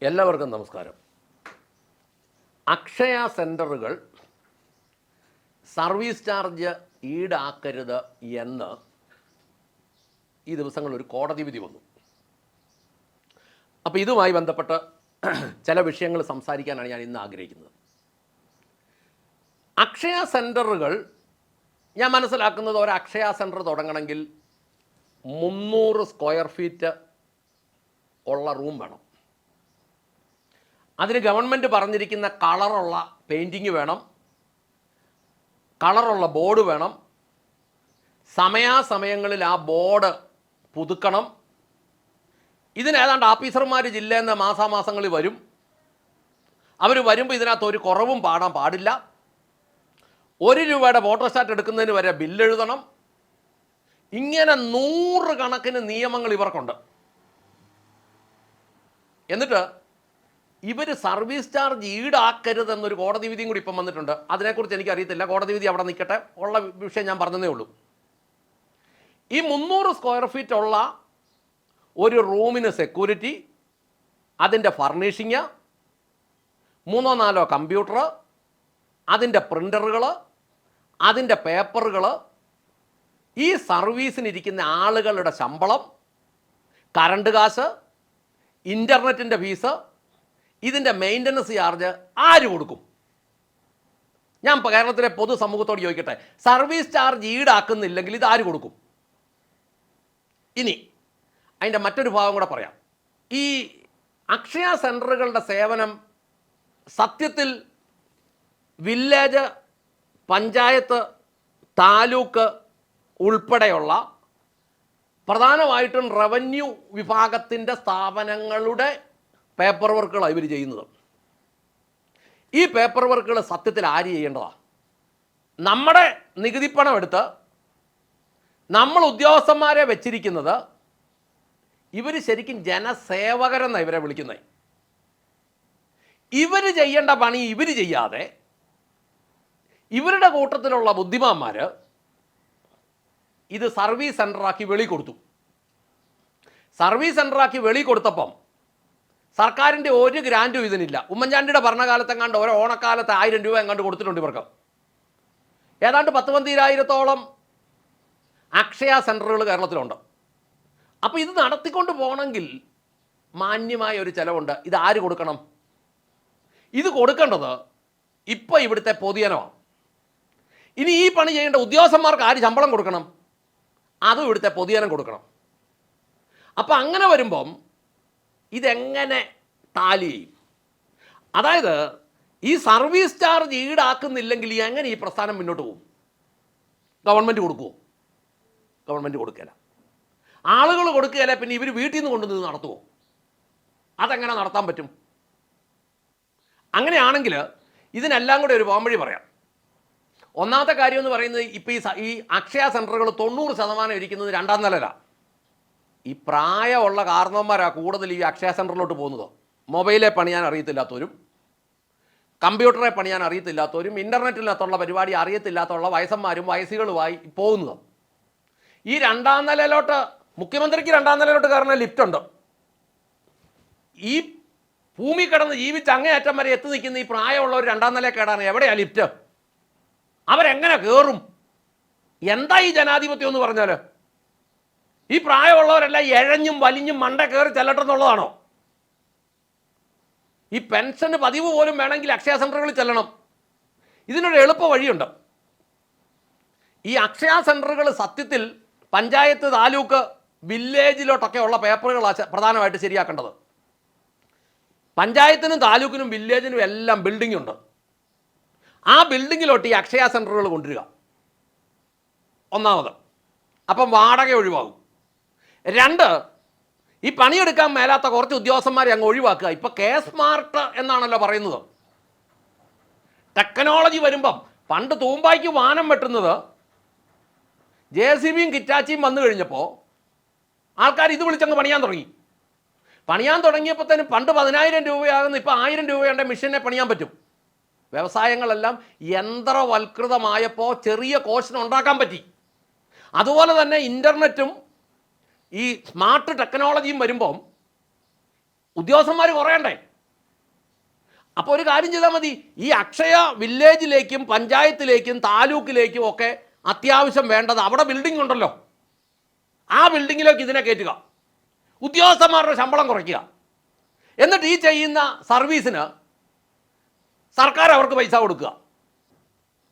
എല്ലാവർക്കും നമസ്കാരം. അക്ഷയ സെൻ്ററുകൾ സർവീസ് ചാർജ് ഈടാക്കരുത് എന്ന് ഈ ദിവസങ്ങളിൽ ഒരു കോടതി വിധി വന്നു. അപ്പോൾ ഇതുമായി ബന്ധപ്പെട്ട് ചില വിഷയങ്ങൾ സംസാരിക്കാനാണ് ഞാൻ ഇന്ന് ആഗ്രഹിക്കുന്നത്. അക്ഷയ സെൻ്ററുകൾ ഞാൻ മനസ്സിലാക്കുന്നത്, ഒരു അക്ഷയ സെൻ്റർ തുടങ്ങണമെങ്കിൽ 300 സ്ക്വയർ ഫീറ്റ് ഉള്ള റൂം വേണം. അതിന് ഗവൺമെൻറ് പറഞ്ഞിരിക്കുന്ന കളറുള്ള പെയിൻറ്റിങ് വേണം, കളറുള്ള ബോർഡ് വേണം, സമയാസമയങ്ങളിൽ ആ ബോർഡ് പുതുക്കണം. ഇതിനേതാണ്ട് ഓഫീസർമാർ ജില്ലയിൽ നിന്ന് മാസാമാസങ്ങളിൽ വരും. അവർ വരുമ്പോൾ ഇതിനകത്ത് ഒരു കുറവും പാടാൻ പാടില്ല. 1 രൂപയുടെ ഫോട്ടോസ്റ്റാറ്റ് എടുക്കുന്നതിന് വരെ ബില്ലെഴുതണം. ഇങ്ങനെ 100 കണക്കിന് നിയമങ്ങൾ ഇവർക്കുണ്ട്. എന്നിട്ട് ഇവർ സർവീസ് ചാർജ് ഈടാക്കരുതെന്നൊരു കോടതി വിധിയും കൂടി ഇപ്പം വന്നിട്ടുണ്ട്. അതിനെക്കുറിച്ച് എനിക്കറിയത്തില്ല, കോടതി വിധി അവിടെ നിൽക്കട്ടെ, ഉള്ള വിഷയം ഞാൻ പറഞ്ഞതേ ഉള്ളൂ. ഈ 300 സ്ക്വയർ ഫീറ്റ് ഉള്ള ഒരു റൂമിന് സെക്യൂരിറ്റി, അതിൻ്റെ ഫർണിഷിങ്, 3-4 കമ്പ്യൂട്ടർ, അതിൻ്റെ പ്രിൻ്ററുകൾ, അതിൻ്റെ പേപ്പറുകൾ, ഈ സർവീസിനിരിക്കുന്ന ആളുകളുടെ ശമ്പളം, കറണ്ട് കാശ്, ഇൻ്റർനെറ്റിൻ്റെ ഫീസ്, ഇതിൻ്റെ മെയിൻ്റനൻസ് ചാർജ് ആര് കൊടുക്കും? ഞാൻ കേരളത്തിലെ പൊതുസമൂഹത്തോട് ചോദിക്കട്ടെ, സർവീസ് ചാർജ് ഈടാക്കുന്നില്ലെങ്കിൽ ഇത് ആര് കൊടുക്കും? ഇനി അതിൻ്റെ മറ്റൊരു ഭാഗം കൂടെ പറയാം. ഈ അക്ഷയ സെൻ്ററുകളുടെ സേവനം സത്യത്തിൽ വില്ലേജ്, പഞ്ചായത്ത്, താലൂക്ക് ഉൾപ്പെടെയുള്ള പ്രധാനമായിട്ടും റവന്യൂ വിഭാഗത്തിൻ്റെ സ്ഥാപനങ്ങളുടെ പേപ്പർ വർക്കുകളാണ് ഇവർ ചെയ്യുന്നത്. ഈ പേപ്പർ വർക്കുകൾ സത്യത്തിൽ ആര് ചെയ്യേണ്ടതാണ്? നമ്മുടെ നികുതിപ്പണം എടുത്ത് നമ്മൾ ഉദ്യോഗസ്ഥന്മാരെ വെച്ചിരിക്കുന്നത്, ഇവർ ശരിക്കും ജനസേവകരെന്നാണ് ഇവരെ വിളിക്കുന്നത്. ഇവർ ചെയ്യേണ്ട പണി ഇവർ ചെയ്യാതെ ഇവരുടെ കൂട്ടത്തിലുള്ള ബുദ്ധിമാന്മാർ ഇത് സർവീസ് സെൻ്ററാക്കി വെളി കൊടുത്തു. സർവീസ് സെൻ്ററാക്കി വെളി കൊടുത്തപ്പം സർക്കാരിൻ്റെ ഒരു ഗ്രാൻറ്റും ഇതിനില്ല. ഉമ്മൻചാണ്ടിയുടെ ഭരണകാലത്തെങ്ങാണ്ട് ഓരോ ഓണക്കാലത്ത് 1000 രൂപ എങ്ങാണ്ട് കൊടുത്തിട്ടുണ്ട് ഇവർക്ക്. ഏതാണ്ട് 10,000-20,000 അക്ഷയ സെൻ്ററുകൾ കേരളത്തിലുണ്ട്. അപ്പോൾ ഇത് നടത്തിക്കൊണ്ട് പോകണമെങ്കിൽ മാന്യമായ ഒരു ചിലവുണ്ട്. ഇത് ആര് കൊടുക്കണം? ഇത് കൊടുക്കേണ്ടത് ഇപ്പോൾ ഇവിടുത്തെ പൊതുജനമാണ്. ഇനി ഈ പണി ചെയ്യേണ്ട ഉദ്യോഗസ്ഥന്മാർക്ക് ആര് ശമ്പളം കൊടുക്കണം? അതും ഇവിടുത്തെ പൊതുജനം കൊടുക്കണം. അപ്പോൾ അങ്ങനെ വരുമ്പം ഇതെങ്ങനെ ടാലി ചെയ്യും? അതായത് ഈ സർവീസ് ചാർജ് ഈടാക്കുന്നില്ലെങ്കിൽ എങ്ങനെ ഈ പ്രസ്ഥാനം മുന്നോട്ട് പോകും? ഗവൺമെൻറ് കൊടുക്കുമോ? ഗവൺമെൻറ് കൊടുക്കില്ല. ആളുകൾ കൊടുക്കുകയില്ല. പിന്നെ ഇവർ വീട്ടിൽ നിന്ന് കൊണ്ടുവന്ന് നടത്തുമോ? അതെങ്ങനെ നടത്താൻ പറ്റും? അങ്ങനെയാണെങ്കിൽ ഇതിനെല്ലാം കൂടെ ഒരു പോംവഴി പറയാം. ഒന്നാമത്തെ കാര്യം എന്ന് പറയുന്നത്, ഇപ്പോൾ ഈ അക്ഷയ സെൻ്ററുകൾ 90% ഇരിക്കുന്നത് 2ാം നിലയിലാണ്. ഈ പ്രായമുള്ള കാരണവന്മാരാണ് കൂടുതൽ ഈ അക്ഷയ സെൻ്ററിലോട്ട് പോകുന്നത്. മൊബൈലെ പണിയാൻ അറിയത്തില്ലാത്തവരും, കമ്പ്യൂട്ടറെ പണിയാൻ അറിയത്തില്ലാത്തവരും, ഇൻ്റർനെറ്റിനകത്തുള്ള പരിപാടി അറിയത്തില്ലാത്തുള്ള വയസ്സന്മാരും വയസ്സുകളുമായി പോകുന്നത്. ഈ 2ാം നിലയിലോട്ട്, മുഖ്യമന്ത്രിക്ക് 2ാം നിലയിലോട്ട് കയറുന്ന ലിഫ്റ്റുണ്ട്. ഈ ഭൂമി കിടന്ന് ജീവിച്ച് അങ്ങേയറ്റം വരെ എത്തി നിൽക്കുന്ന ഈ പ്രായമുള്ളവർ 2ാം നിലയിൽ കയറാണ്. എവിടെയാണ് ലിഫ്റ്റ്? അവരെങ്ങനെ കയറും? എന്താ ഈ ജനാധിപത്യം എന്ന് പറഞ്ഞാൽ? ഈ പ്രായമുള്ളവരെല്ലാം എഴഞ്ഞും വലിഞ്ഞും മണ്ട കയറി ചെല്ലട്ടെന്നുള്ളതാണോ? ഈ പെൻഷന് പതിവ് പോലും വേണമെങ്കിൽ അക്ഷയ സെൻ്ററുകളിൽ ചെല്ലണം. ഇതിനൊരു എളുപ്പ വഴിയുണ്ട്. ഈ അക്ഷയ സെൻ്ററുകൾ സത്യത്തിൽ പഞ്ചായത്ത്, താലൂക്ക്, വില്ലേജിലോട്ടൊക്കെ ഉള്ള പേപ്പറുകളാണ് പ്രധാനമായിട്ട് ശരിയാക്കേണ്ടത്. പഞ്ചായത്തിനും താലൂക്കിനും വില്ലേജിനും എല്ലാം ബിൽഡിംഗ് ഉണ്ട്. ആ ബിൽഡിങ്ങിലോട്ട് ഈ അക്ഷയ സെൻ്ററുകൾ കൊണ്ടുവരിക, ഒന്നാമത്. അപ്പം വാടക ഒഴിവാകും. 2, ഈ പണിയെടുക്കാൻ മേലാത്ത കുറച്ച് ഉദ്യോഗസ്ഥന്മാരെ അങ്ങ് ഒഴിവാക്കുക. ഇപ്പോൾ സ്മാർട്ട് എന്നാണല്ലോ പറയുന്നത്. ടെക്നോളജി വരുമ്പം പണ്ട് തൂമ്പായ്ക്ക് വാനം വെട്ടുന്നത് JCBയും കിറ്റാച്ചിയും വന്നു കഴിഞ്ഞപ്പോൾ ആൾക്കാർ ഇത് വിളിച്ചങ്ങ് പണിയാൻ തുടങ്ങി. പണിയാൻ തുടങ്ങിയപ്പോൾ തന്നെ പണ്ട് 10,000 രൂപയാകുന്ന ഇപ്പോൾ 1000 രൂപയുടെ മെഷീനെ പണിയാൻ പറ്റും. വ്യവസായങ്ങളെല്ലാം യന്ത്രവൽകൃതമായപ്പോൾ ചെറിയ കോസ്റ്റിന് ഉണ്ടാക്കാൻ പറ്റി. അതുപോലെ തന്നെ ഇൻ്റർനെറ്റും ഈ സ്മാർട്ട് ടെക്നോളജിയും വരുമ്പം ഉദ്യോഗസ്ഥന്മാർ കുറയണ്ടേ? അപ്പോൾ ഒരു കാര്യം ചെയ്താൽ മതി, ഈ അക്ഷയ വില്ലേജിലേക്കും പഞ്ചായത്തിലേക്കും താലൂക്കിലേക്കും ഒക്കെ അത്യാവശ്യം വേണ്ടത് അവിടെ ബിൽഡിംഗ് ഉണ്ടല്ലോ, ആ ബിൽഡിങ്ങിലേക്ക് ഇതിനെ കയറ്റുക, ഉദ്യോഗസ്ഥന്മാരുടെ ശമ്പളം കുറയ്ക്കുക, എന്നിട്ട് ഈ ചെയ്യുന്ന സർവീസിന് സർക്കാർ അവർക്ക് പൈസ കൊടുക്കുക.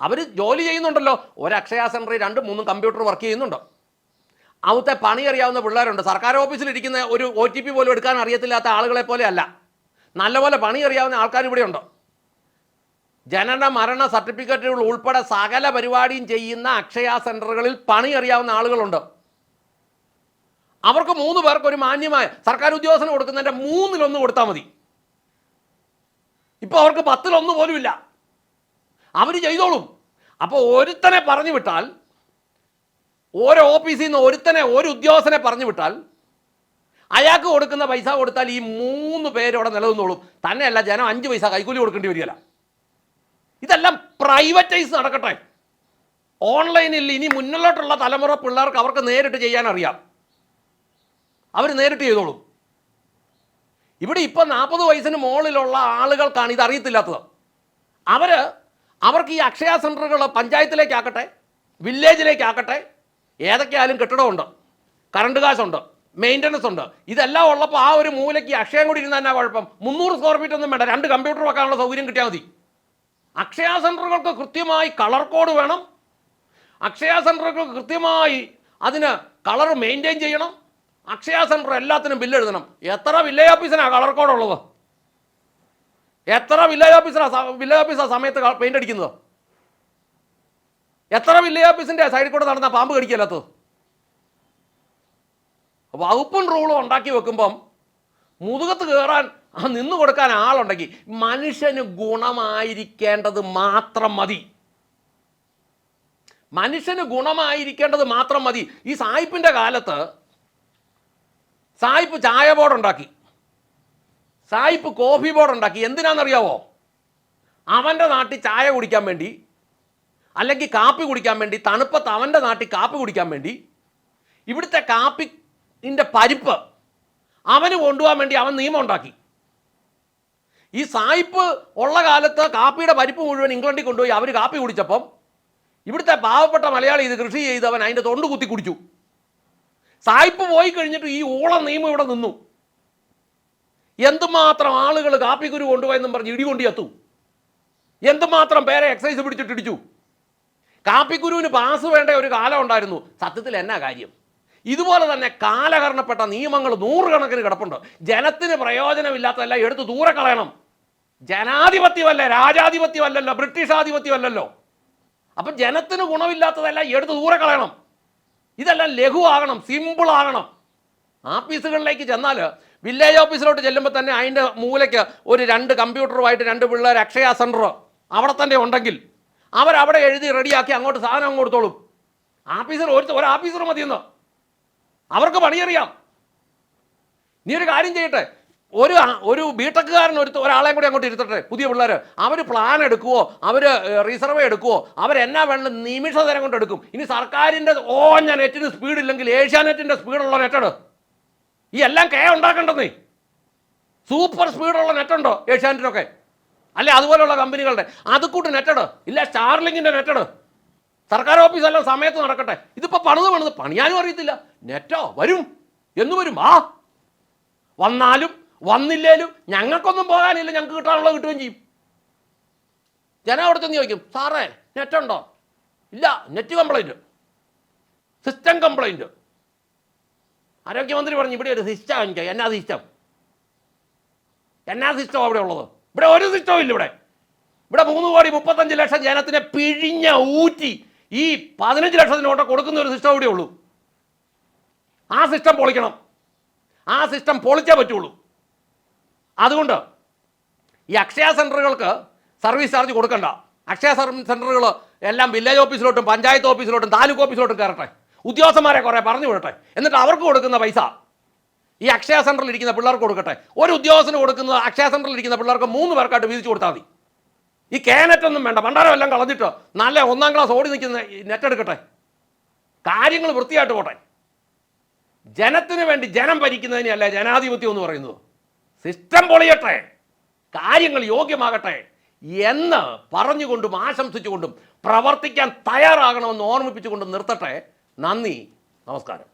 അവർ ജോലി ചെയ്യുന്നുണ്ടല്ലോ, ഒരു അക്ഷയ സെൻറ്ററിൽ 2-3 കമ്പ്യൂട്ടർ വർക്ക് ചെയ്യുന്നുണ്ട്. അവിടുത്തെ പണി അറിയാവുന്ന പിള്ളേരുണ്ട്. സർക്കാർ ഓഫീസിലിരിക്കുന്ന ഒരു OTP പോലും എടുക്കാൻ അറിയത്തില്ലാത്ത ആളുകളെ പോലെ അല്ല, നല്ലപോലെ പണി അറിയാവുന്ന ആൾക്കാർ ഇവിടെയുണ്ട്. ജനന മരണ സർട്ടിഫിക്കറ്റുകൾ ഉൾപ്പെടെ സകല പരിപാടിയും ചെയ്യുന്ന അക്ഷയ സെൻറ്ററുകളിൽ പണി അറിയാവുന്ന ആളുകളുണ്ട്. അവർക്ക് 3 പേർക്ക് ഒരു മാന്യമായ സർക്കാർ ഉദ്യോഗസ്ഥന് കൊടുക്കുന്നതിൻ്റെ 1/3 കൊടുത്താൽ മതി. ഇപ്പോൾ അവർക്ക് 10-1 പോലും ഇല്ല, അവർ ചെയ്തോളും. അപ്പോൾ ഒരുത്തനെ പറഞ്ഞു വിട്ടാൽ, ഓരോ ഓഫീസിൽ നിന്ന് ഒരു ഉദ്യോഗസ്ഥനെ പറഞ്ഞു വിട്ടാൽ അയാൾക്ക് കൊടുക്കുന്ന പൈസ കൊടുത്താൽ ഈ 3 പേരോടെ നിലനിന്നോളും. തന്നെയല്ല, ജനം 5 പൈസ കൈക്കൂലി കൊടുക്കേണ്ടി വരികയില്ല. ഇതെല്ലാം പ്രൈവറ്റൈസ് നടക്കട്ടെ. ഓൺലൈനിൽ ഇനി മുന്നിലോട്ടുള്ള തലമുറ പിള്ളേർക്ക് അവർക്ക് നേരിട്ട് ചെയ്യാൻ അറിയാം, അവർ നേരിട്ട് ചെയ്തോളും. ഇവിടെ ഇപ്പം 40 വയസ്സിന് മുകളിലുള്ള ആളുകൾക്കാണ് ഇതറിയത്തില്ലാത്തത്. അവർക്ക് ഈ അക്ഷയ സെൻറ്ററുകൾ പഞ്ചായത്തിലേക്കാക്കട്ടെ, വില്ലേജിലേക്കാക്കട്ടെ, ഏതൊക്കെയായാലും കെട്ടിടമുണ്ട്, കറണ്ട് കാശുണ്ട്, മെയിൻ്റനൻസ് ഉണ്ട്. ഇതെല്ലാം ഉള്ളപ്പോൾ ആ ഒരു മൂലയ്ക്ക് അക്ഷയം കൂടി ഇരുന്നാൽ എന്നാ കുഴപ്പം? 300 സ്ക്വയർ ഫീറ്റ് ഒന്നും വേണ്ട, 2 കമ്പ്യൂട്ടർ വെക്കാനുള്ള സൗകര്യം കിട്ടിയാൽ മതി. അക്ഷയ സെൻറ്ററുകൾക്ക് കൃത്യമായി കളർ കോഡ് വേണം. അക്ഷയ സെൻറ്ററുകൾക്ക് കൃത്യമായി അതിന് കളർ മെയിൻറ്റെയിൻ ചെയ്യണം. അക്ഷയ സെൻറ്റർ എല്ലാത്തിനും ബില്ല് എഴുതണം. എത്ര വില്ലേജ് ഓഫീസിനാണ് കളർ കോഡ് ഉള്ളത്? എത്ര വില്ലേജ് ഓഫീസാണ് സമയത്ത് പെയിൻ്റ് അടിക്കുന്നത്? എത്ര വില്ലേജ് ഓഫീസിൻ്റെ സൈഡിൽ കൂടെ നടന്ന പാമ്പ് കടിക്കല്ലാത്തത്? വകുപ്പും റൂളും ഉണ്ടാക്കി വെക്കുമ്പം മുതുകത്ത് കയറാൻ നിന്ന് കൊടുക്കാൻ ആളുണ്ടെങ്കിൽ മനുഷ്യന് ഗുണമായിരിക്കേണ്ടത് മാത്രം മതി. മനുഷ്യന് ഗുണമായിരിക്കേണ്ടത് മാത്രം മതി. ഈ സായിപ്പിൻ്റെ കാലത്ത് സായിപ്പ് ചായ ബോർഡ് ഉണ്ടാക്കി, സായിപ്പ് കോഫി ബോർഡ് ഉണ്ടാക്കി. എന്തിനാണെന്നറിയാവോ? അവൻ്റെ നാട്ടിൽ ചായ കുടിക്കാൻ വേണ്ടി, അല്ലെങ്കിൽ കാപ്പി കുടിക്കാൻ വേണ്ടി, തണുപ്പത്ത് അവൻ്റെ നാട്ടിൽ കാപ്പി കുടിക്കാൻ വേണ്ടി ഇവിടുത്തെ കാപ്പിൻ്റെ പരിപ്പ് അവന് കൊണ്ടുപോകാൻ വേണ്ടി അവൻ നിയമം ഉണ്ടാക്കി. ഈ സായിപ്പ് ഉള്ള കാലത്ത് കാപ്പിയുടെ പരിപ്പ് മുഴുവൻ ഇംഗ്ലണ്ടിൽ കൊണ്ടുപോയി അവർ കാപ്പി കുടിച്ചപ്പം ഇവിടുത്തെ പാവപ്പെട്ട മലയാളി ഇത് കൃഷി ചെയ്ത് അവൻ അതിൻ്റെ തൊണ്ട് കുത്തി കുടിച്ചു. സായിപ്പ് പോയി കഴിഞ്ഞിട്ട് ഈ ഊളം നിയമം ഇവിടെ നിന്നു. എന്തുമാത്രം ആളുകൾ കാപ്പിക്കുരു കൊണ്ടുപോയെന്നും പറഞ്ഞ് ഇടികൊണ്ടി എത്തു, എന്തുമാത്രം പേരെ എക്സൈസ് പിടിച്ചിട്ടിടിച്ചു. കാപ്പിക്കുരുവിന് പാസ് വേണ്ട ഒരു കാലം ഉണ്ടായിരുന്നു. സത്യത്തിൽ എന്നാ കാര്യം? ഇതുപോലെ തന്നെ കാലഹരണപ്പെട്ട നിയമങ്ങൾ 100 കണക്കിന് കിടപ്പുണ്ട്. ജനത്തിന് പ്രയോജനമില്ലാത്തതെല്ലാം എടുത്ത് ദൂരെ കളയണം. ജനാധിപത്യമല്ല, രാജാധിപത്യമല്ലല്ലോ, ബ്രിട്ടീഷ് ആധിപത്യമല്ലല്ലോ. അപ്പം ജനത്തിന് ഗുണമില്ലാത്തതെല്ലാം എടുത്ത് ദൂരെ കളയണം. ഇതെല്ലാം ലഘുവാകണം, സിമ്പിളാകണം. ആഫീസുകളിലേക്ക് ചെന്നാൽ, വില്ലേജ് ഓഫീസിലോട്ട് ചെല്ലുമ്പോൾ തന്നെ അതിൻ്റെ മൂലയ്ക്ക് ഒരു 2 കമ്പ്യൂട്ടറുമായിട്ട് 2 പിള്ളേർ അക്ഷയ സെൻറ്റർ അവിടെ തന്നെ ഉണ്ടെങ്കിൽ അവരവിടെ എഴുതി റെഡിയാക്കി അങ്ങോട്ട് സാധനം അങ്ങ് കൊടുത്തോളും. ആഫീസർ ഒരു ആഫീസർ മതിയെന്ന് അവർക്ക് പണിയറിയാം. നീ ഒരു കാര്യം ചെയ്യട്ടെ, ഒരു ബിടെക്കുകാരൻ ഒരാളെയും കൂടി അങ്ങോട്ട് ഇരുത്തട്ടെ, പുതിയ പിള്ളേർ. അവർ പ്ലാൻ എടുക്കുവോ, അവർ റിസർവേ എടുക്കുവോ, അവരെന്നാ വേണ്ട നിമിഷ നേരം കൊണ്ട് എടുക്കും. ഇനി സർക്കാരിൻ്റെ ഞാൻ നെറ്റിന് സ്പീഡില്ലെങ്കിൽ ഏഷ്യാനെറ്റിൻ്റെ സ്പീഡുള്ള നെറ്റഡ്. ഈ എല്ലാം ഉണ്ടാക്കേണ്ടതേ. സൂപ്പർ സ്പീഡുള്ള നെറ്റുണ്ടോ ഏഷ്യാനെറ്റിനൊക്കെ? അല്ലെ അതുപോലെയുള്ള കമ്പനികളുടെ അതുകൂട്ട് നെറ്റഡ് ഇല്ല, സ്റ്റാർലിങ്ങിൻ്റെ നെറ്റഡ്. സർക്കാർ ഓഫീസെല്ലാം സമയത്ത് നടക്കട്ടെ. ഇതിപ്പോൾ പണിയാനും അറിയത്തില്ല. നെറ്റോ വരും എന്ന് വരും. വന്നാലും വന്നില്ലേലും ഞങ്ങൾക്കൊന്നും പോകാനില്ല, ഞങ്ങൾക്ക് കിട്ടാനുള്ളത് കിട്ടുകയും ചെയ്യും. ജനം അവിടെ ചെന്ന് ചോദിക്കും, സാറേ നെറ്റുണ്ടോ? ഇല്ല, നെറ്റ് കംപ്ലൈൻറ്റ്, സിസ്റ്റം കംപ്ലൈൻറ്റ്. ആരോഗ്യമന്ത്രി പറഞ്ഞു ഇവിടെ ഒരു സിസ്റ്റം. എനിക്ക് എന്നാ സിസ്റ്റം അവിടെ ഉള്ളത്? ഇവിടെ ഒരു സിസ്റ്റവും ഇല്ല. ഇവിടെ 3,35,00,000 ജനത്തിനെ പിഴിഞ്ഞ ഊറ്റി ഈ 15 ലക്ഷത്തിനോട്ട് കൊടുക്കുന്ന ഒരു സിസ്റ്റം ഇവിടെ ഉള്ളൂ. ആ സിസ്റ്റം പൊളിക്കണം. ആ സിസ്റ്റം പൊളിച്ചേ പറ്റുള്ളൂ. അതുകൊണ്ട് ഈ അക്ഷയ സെൻറ്ററുകൾക്ക് സർവീസ് ചാർജ് കൊടുക്കണ്ട. അക്ഷയ സെൻറ്ററുകൾ എല്ലാം വില്ലേജ് ഓഫീസിലോട്ടും പഞ്ചായത്ത് ഓഫീസിലോട്ടും താലൂക്ക് ഓഫീസിലോട്ടും കയറട്ടെ. ഉദ്യോഗസ്ഥന്മാരെ കുറേ പറഞ്ഞു വിടട്ടെ. എന്നിട്ട് അവർക്ക് കൊടുക്കുന്ന പൈസ ഈ അക്ഷയ സെൻറ്ററിൽ ഇരിക്കുന്ന പിള്ളേർക്ക് കൊടുക്കട്ടെ. ഒരു ഉദ്യോഗസ്ഥന് കൊടുക്കുന്നത് അക്ഷയ സെൻറ്ററിൽ ഇരിക്കുന്ന പിള്ളേർക്ക് 3 പേർക്കായിട്ട് വീതിച്ചു കൊടുത്താൽ മതി. ഈ നെറ്റൊന്നും വേണ്ട, ഭണ്ഡാരം എല്ലാം കളഞ്ഞിട്ട് നല്ല 1ാം ക്ലാസ് ഓടി നിൽക്കുന്ന നെറ്റ് എടുക്കട്ടെ. കാര്യങ്ങൾ വൃത്തിയായിട്ട് പോട്ടെ. ജനത്തിന് വേണ്ടി ജനം ഭരിക്കുന്നതിനെയല്ല ജനാധിപത്യം എന്ന് പറയുന്നത്. സിസ്റ്റം പൊളിയട്ടെ. കാര്യങ്ങൾ യോഗ്യമാകട്ടെ എന്ന് പറഞ്ഞുകൊണ്ടും ആശംസിച്ചുകൊണ്ടും പ്രവർത്തിക്കാൻ തയ്യാറാകണമെന്ന് ഓർമ്മിപ്പിച്ചുകൊണ്ടും നിർത്തട്ടെ. നന്ദി, നമസ്കാരം.